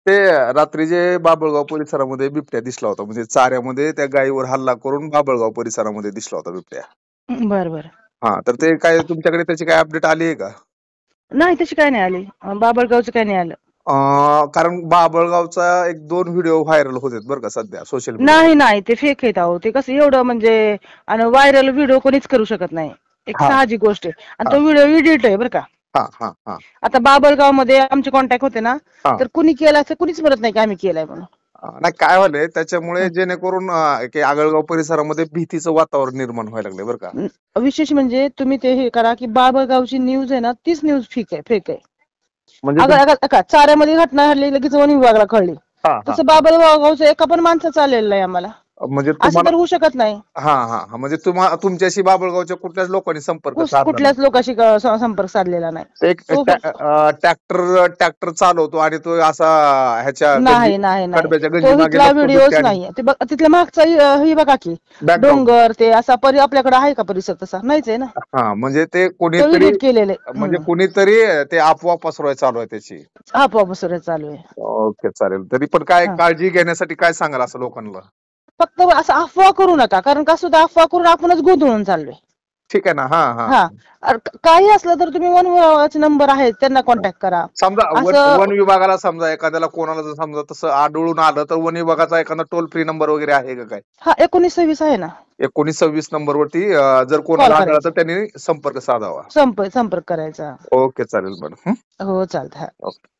ते रात्री जे बाभळगाव परिसरामध्ये बिबट्या दिसला होता, म्हणजे चाऱ्यामध्ये त्या गायीवर हल्ला करून बाभळगाव परिसरामध्ये दिसला होता बिबट्या. बरं बरं. हा, तर ते काय तुमच्याकडे त्याची काय अपडेट आली आहे का? नाही तशी काय नाही आली. बाभळगावचं काय नाही आलं. कारण बाभळगावचा 1-2 व्हिडिओ व्हायरल होत आहेत बरं का सध्या सोशल मीडियावर. नाही नाही ते फेक आहेत अहो. ते कसं एवढं म्हणजे आणि व्हायरल व्हिडिओ कोणीच करू शकत नाही. एक हा साहजिक गोष्ट आहे. आणि हा तो व्हिडिओ एडिट आहे बरं का. हा हा हा आता बाभळगाव मध्ये आमचे कॉन्टॅक्ट होते ना, हा. तर कुणी केला असं कुणीच म्हणत नाही की आम्ही केलाय म्हणून. नाही, काय व्हायलंय त्याच्यामुळे जेणेकरून की आगळगाव परिसरामध्ये भीतीचं वातावरण निर्माण व्हायला लागलंय बरं का. विशेष म्हणजे तुम्ही ते हे करा की बाभळगावची न्यूज आहे ना, तीच न्यूज फेक आहे. म्हणजे अगं चाऱ्यामध्ये घटना घडली लगेच वन विभागाला कळली. हा हा तसं बाभळगावचं एका पण माणसाचं आलेलं नाही आम्हाला. म्हणजे असं तुम्हाला तर होऊ शकत नाही. हा हा हा, म्हणजे तुमच्याशी बाभळगावच्या कुठल्याच लोकांनी संपर्क साधला नाही. कुठल्याच लोकांशी संपर्क साधलेला नाही. ते एक तो ट्रॅक्टर चालवतो आणि तो असा ह्याच्या नाही नाही नाही कडब्याच्या तो गंजी मागे इथला लपतो व्हिडिओच बिबट्या आणि नाहीये. ते तिथल्या मागचा ही बघा की बॅकग्राऊंड. डोंगर ते असा आपल्याकडे आहे का परिसर तसा नाहीच आहे ना. हा, म्हणजे ते तो कोणीतरी एडिट केलेले म्हणजे कोणीतरी ते अफवा पसरवाय चालू आहे त्याची. आपोआप सुरू चालू आहे. ओके, चालेल. तरी पण काय हा. काळजी घेण्यासाठी काय सांगाल असं लोकांना? फक्त असं अफवा करू नका, कारण का सुद्धा अफवा करून आपणच गोंधळून चाललोय. ठीक आहे ना. हा हा. हा, काही असलं तर तुम्ही वन विभागाचे नंबर आहेत त्यांना कॉन्टॅक्ट करा. समजा वन असं विभागाला समजा एखाद्याला कोणाला जर समजा तसं आढळून आलं तर वन विभागाचा एखादा टोल फ्री नंबर वगैरे आहे का काय? हा 1926 आहे ना. 1926 नंबरवरती जर कॉल कोणाला आढळलं तर करायचा, त्यांनी संपर्क साधावा. संपर्क करायचा. ओके, चालेल मॅडम. हो चालतं. ओके.